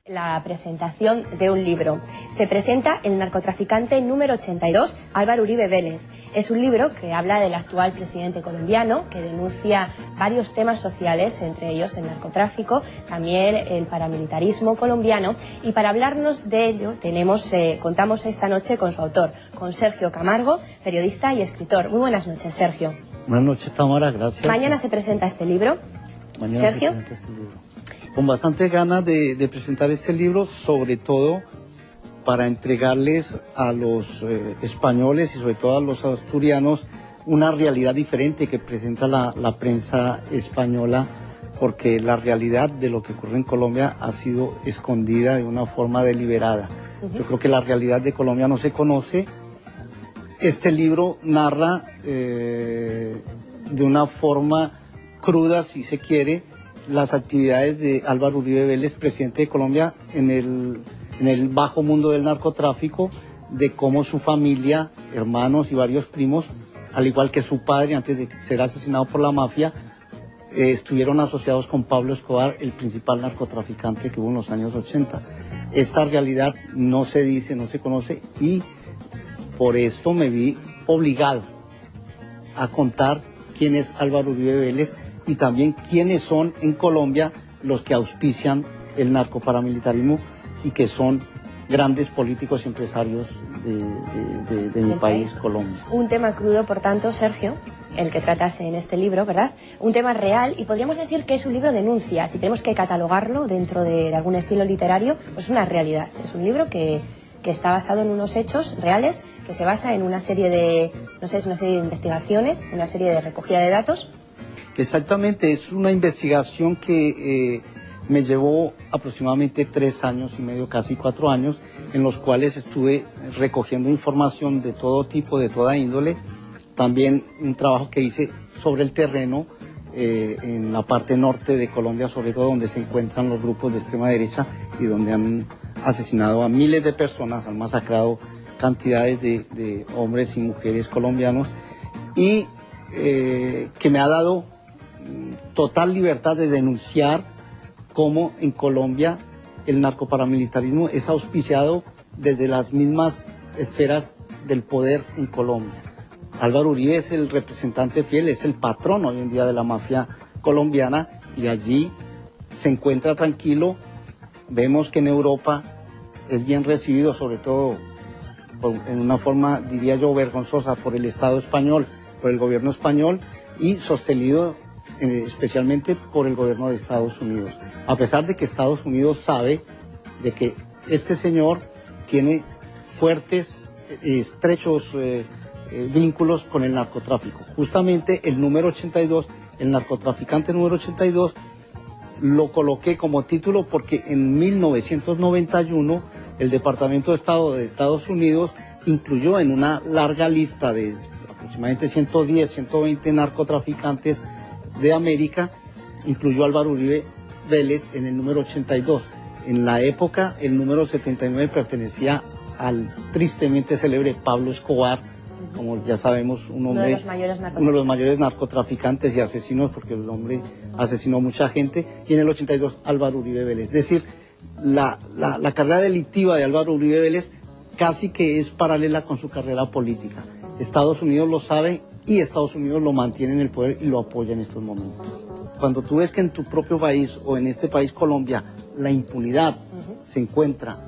La presentación de un libro. Se presenta El narcotraficante número 82, Álvaro Uribe Vélez. Es un libro que habla del actual presidente colombiano, que denuncia varios temas sociales, entre ellos el narcotráfico, también el paramilitarismo colombiano. Y para hablarnos de ello contamos esta noche con su autor, con Sergio Camargo, periodista y escritor. Muy buenas noches, Sergio. Buenas noches, Tamara, gracias. Mañana se presenta este libro. Mañana Sergio. Se presenta este libro. Con bastante ganas de presentar este libro, sobre todo para entregarles a los españoles y sobre todo a los asturianos una realidad diferente que presenta la prensa española, porque la realidad de lo que ocurre en Colombia ha sido escondida de una forma deliberada. Yo creo que la realidad de Colombia no se conoce. Este libro narra de una forma cruda, si se quiere, las actividades de Álvaro Uribe Vélez, presidente de Colombia, en el bajo mundo del narcotráfico, de cómo su familia, hermanos y varios primos, al igual que su padre, antes de ser asesinado por la mafia, estuvieron asociados con Pablo Escobar, el principal narcotraficante que hubo en los años 80. Esta realidad no se dice, no se conoce, y por esto me vi obligado a contar quién es Álvaro Uribe Vélez y también quiénes son en Colombia los que auspician el narcoparamilitarismo y que son grandes políticos y empresarios de mi país, Colombia. Un tema crudo, por tanto, Sergio, el que tratas en este libro, ¿verdad? Un tema real, y podríamos decir que es un libro de denuncia. Si tenemos que catalogarlo dentro de algún estilo literario, pues es una realidad. Es un libro que está basado en unos hechos reales, que se basa en una serie de, es una serie de investigaciones, una serie de recogida de datos. Exactamente, es una investigación que me llevó aproximadamente 3 años y medio, casi 4 años, en los cuales estuve recogiendo información de todo tipo, de toda índole. También un trabajo que hice sobre el terreno en la parte norte de Colombia, sobre todo donde se encuentran los grupos de extrema derecha y donde han asesinado a miles de personas, han masacrado cantidades de hombres y mujeres colombianos, y que me ha dado total libertad de denunciar cómo en Colombia el narcoparamilitarismo es auspiciado desde las mismas esferas del poder en Colombia. Álvaro Uribe es el representante fiel, es el patrón hoy en día de la mafia colombiana, y allí se encuentra tranquilo. Vemos que en Europa es bien recibido, sobre todo en una forma, diría yo, vergonzosa por el Estado español, por el gobierno español, y sostenido especialmente por el gobierno de Estados Unidos, a pesar de que Estados Unidos sabe de que este señor tiene fuertes, estrechos vínculos con el narcotráfico. Justamente el número 82, el narcotraficante número 82, lo coloqué como título porque en 1991 el Departamento de Estado de Estados Unidos incluyó en una larga lista de aproximadamente 110, 120 narcotraficantes de América, incluyó a Álvaro Uribe Vélez en el número 82. En la época el número 79 pertenecía al tristemente célebre Pablo Escobar, como ya sabemos, uno de los mayores narcotraficantes y asesinos, porque el hombre asesinó a mucha gente, y en el 82 Álvaro Uribe Vélez. Es decir, la carrera delictiva de Álvaro Uribe Vélez casi que es paralela con su carrera política. Estados Unidos lo sabe y Estados Unidos lo mantiene en el poder y lo apoya en estos momentos. Cuando tú ves que en tu propio país, o en este país Colombia, la impunidad se encuentra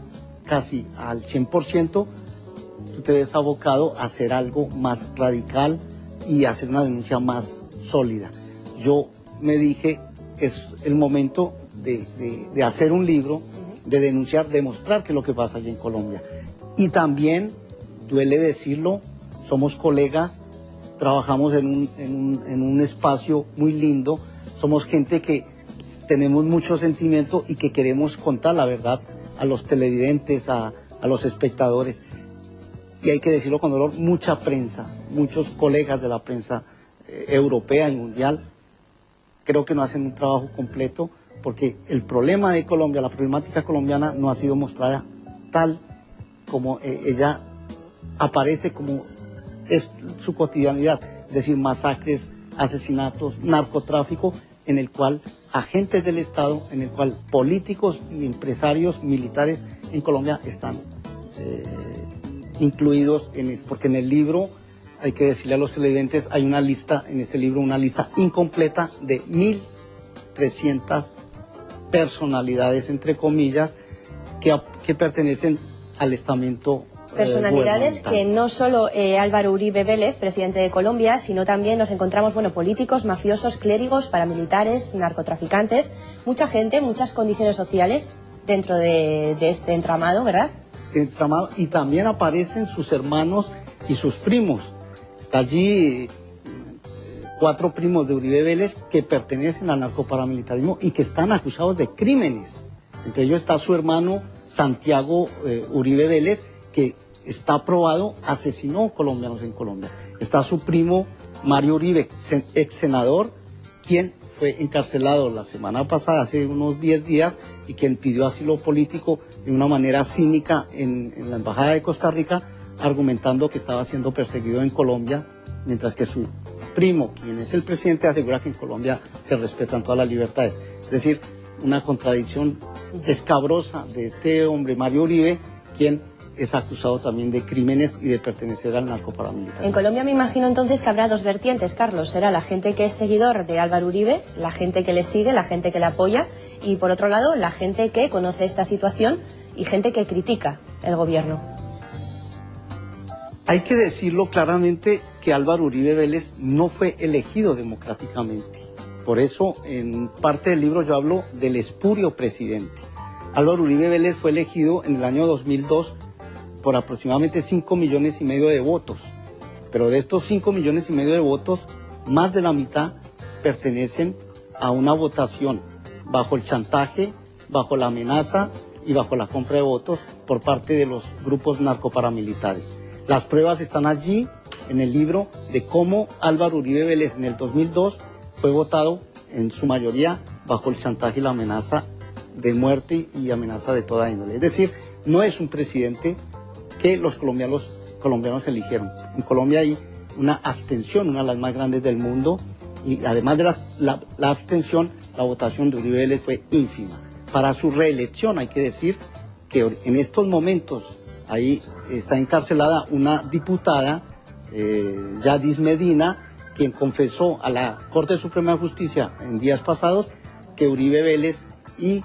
casi al 100%, tú te ves abocado a hacer algo más radical y a hacer una denuncia más sólida. Yo me dije, es el momento de hacer un libro, de denunciar, demostrar qué es lo que pasa allí en Colombia. Y también, duele decirlo, somos colegas, trabajamos en un espacio muy lindo, somos gente que tenemos mucho sentimiento y que queremos contar la verdad a los televidentes, a los espectadores. Y hay que decirlo con dolor, mucha prensa, muchos colegas de la prensa europea y mundial, creo que no hacen un trabajo completo, porque el problema de Colombia, la problemática colombiana no ha sido mostrada tal como ella aparece, como es su cotidianidad, es decir, masacres, asesinatos, narcotráfico en el cual agentes del Estado, en el cual políticos y empresarios militares en Colombia están incluidos en esto, porque en el libro, hay que decirle a los televidentes, hay una lista, en este libro, una lista incompleta de 1.300 personalidades, entre comillas, que pertenecen al estamento personalidades que no solo Álvaro Uribe Vélez, presidente de Colombia, sino también nos encontramos, bueno, políticos, mafiosos, clérigos, paramilitares, narcotraficantes, mucha gente, muchas condiciones sociales dentro de este entramado, ¿verdad? Entramado, y también aparecen sus hermanos y sus primos. Está allí 4 primos de Uribe Vélez que pertenecen al narcoparamilitarismo y que están acusados de crímenes. Entre ellos está su hermano Santiago Uribe Vélez, que está probado, asesinó colombianos en Colombia. Está su primo Mario Uribe, ex senador, quien fue encarcelado la semana pasada, hace unos 10 días, y quien pidió asilo político de una manera cínica en la Embajada de Costa Rica, argumentando que estaba siendo perseguido en Colombia, mientras que su primo, quien es el presidente, asegura que en Colombia se respetan todas las libertades. Es decir, una contradicción escabrosa de este hombre, Mario Uribe, quien es acusado también de crímenes y de pertenecer al narcoparamilitar. En Colombia me imagino entonces que habrá dos vertientes, Carlos. Será la gente que es seguidor de Álvaro Uribe, la gente que le sigue, la gente que le apoya, y por otro lado la gente que conoce esta situación y gente que critica el gobierno. Hay que decirlo claramente que Álvaro Uribe Vélez no fue elegido democráticamente. Por eso en parte del libro yo hablo del espurio presidente. Álvaro Uribe Vélez fue elegido en el año 2002 por aproximadamente 5,5 millones de votos. Pero de estos 5,5 millones de votos, más de la mitad pertenecen a una votación bajo el chantaje, bajo la amenaza y bajo la compra de votos por parte de los grupos narcoparamilitares. Las pruebas están allí en el libro de cómo Álvaro Uribe Vélez en el 2002 fue votado en su mayoría bajo el chantaje y la amenaza de muerte y amenaza de toda índole. Es decir, no es un presidente que los colombianos eligieron. En Colombia hay una abstención, una de las más grandes del mundo, y además de la abstención, la votación de Uribe Vélez fue ínfima. Para su reelección hay que decir que en estos momentos ahí está encarcelada una diputada, Yadis Medina, quien confesó a la Corte Suprema de Justicia en días pasados que Uribe Vélez y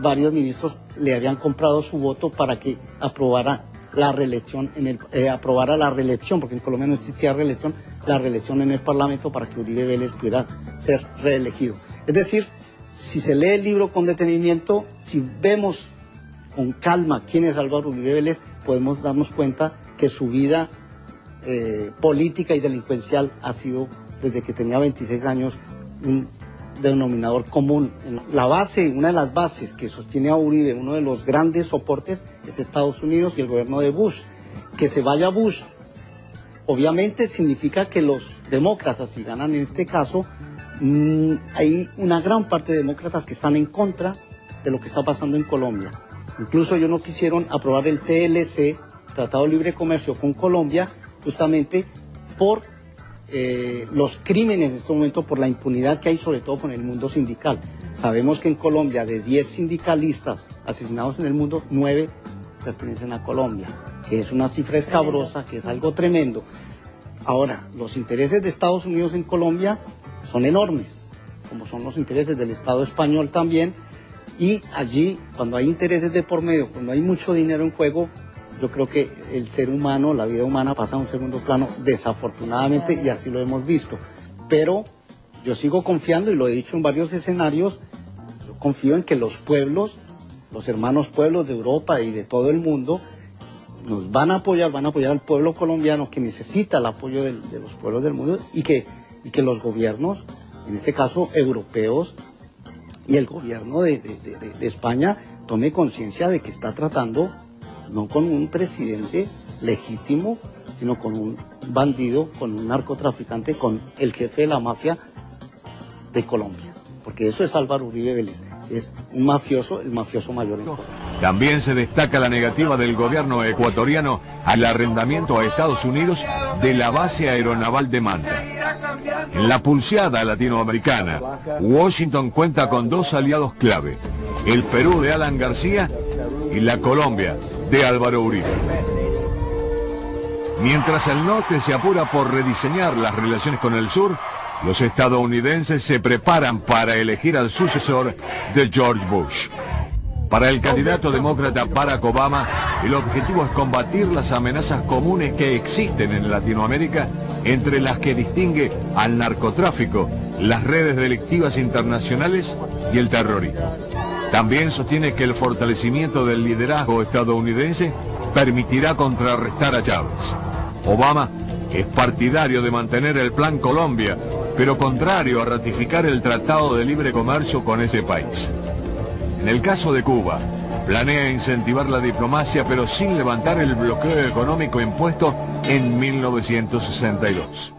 varios ministros le habían comprado su voto para que aprobara la reelección, porque en Colombia no existía reelección, la reelección en el Parlamento para que Uribe Vélez pudiera ser reelegido. Es decir, si se lee el libro con detenimiento, si vemos con calma quién es Álvaro Uribe Vélez, podemos darnos cuenta que su vida política y delincuencial ha sido, desde que tenía 26 años, un denominador común. La base, una de las bases que sostiene a Uribe, uno de los grandes soportes, es Estados Unidos y el gobierno de Bush. Que se vaya Bush, obviamente significa que los demócratas, si ganan en este caso, hay una gran parte de demócratas que están en contra de lo que está pasando en Colombia. Incluso ellos no quisieron aprobar el TLC, Tratado de Libre Comercio con Colombia, justamente por los crímenes en este momento, por la impunidad que hay, sobre todo con el mundo sindical. Sabemos que en Colombia, de 10 sindicalistas asesinados en el mundo, 9 pertenecen a Colombia, que es una cifra escabrosa, que es algo tremendo. Ahora, los intereses de Estados Unidos en Colombia son enormes, como son los intereses del Estado español también, y allí, cuando hay intereses de por medio, cuando hay mucho dinero en juego, yo creo que el ser humano, la vida humana pasa a un segundo plano, desafortunadamente, y así lo hemos visto. Pero yo sigo confiando, y lo he dicho en varios escenarios, yo confío en que los pueblos, los hermanos pueblos de Europa y de todo el mundo, nos van a apoyar al pueblo colombiano que necesita el apoyo de los pueblos del mundo, y que los gobiernos, en este caso europeos, y el gobierno de España tome conciencia de que está tratando no con un presidente legítimo, sino con un bandido, con un narcotraficante, con el jefe de la mafia de Colombia. Porque eso es Álvaro Uribe Vélez, es un mafioso, el mafioso mayor en Colombia. También se destaca la negativa del gobierno ecuatoriano al arrendamiento a Estados Unidos de la base aeronaval de Manta. En la pulseada latinoamericana, Washington cuenta con dos aliados clave, el Perú de Alan García y la Colombia de Álvaro Uribe. Mientras el norte se apura por rediseñar las relaciones con el sur, los estadounidenses se preparan para elegir al sucesor de George Bush. Para el candidato demócrata Barack Obama, el objetivo es combatir las amenazas comunes que existen en Latinoamérica, entre las que distingue al narcotráfico, las redes delictivas internacionales y el terrorismo. También sostiene que el fortalecimiento del liderazgo estadounidense permitirá contrarrestar a Chávez. Obama es partidario de mantener el Plan Colombia, pero contrario a ratificar el Tratado de Libre Comercio con ese país. En el caso de Cuba, planea incentivar la diplomacia, pero sin levantar el bloqueo económico impuesto en 1962.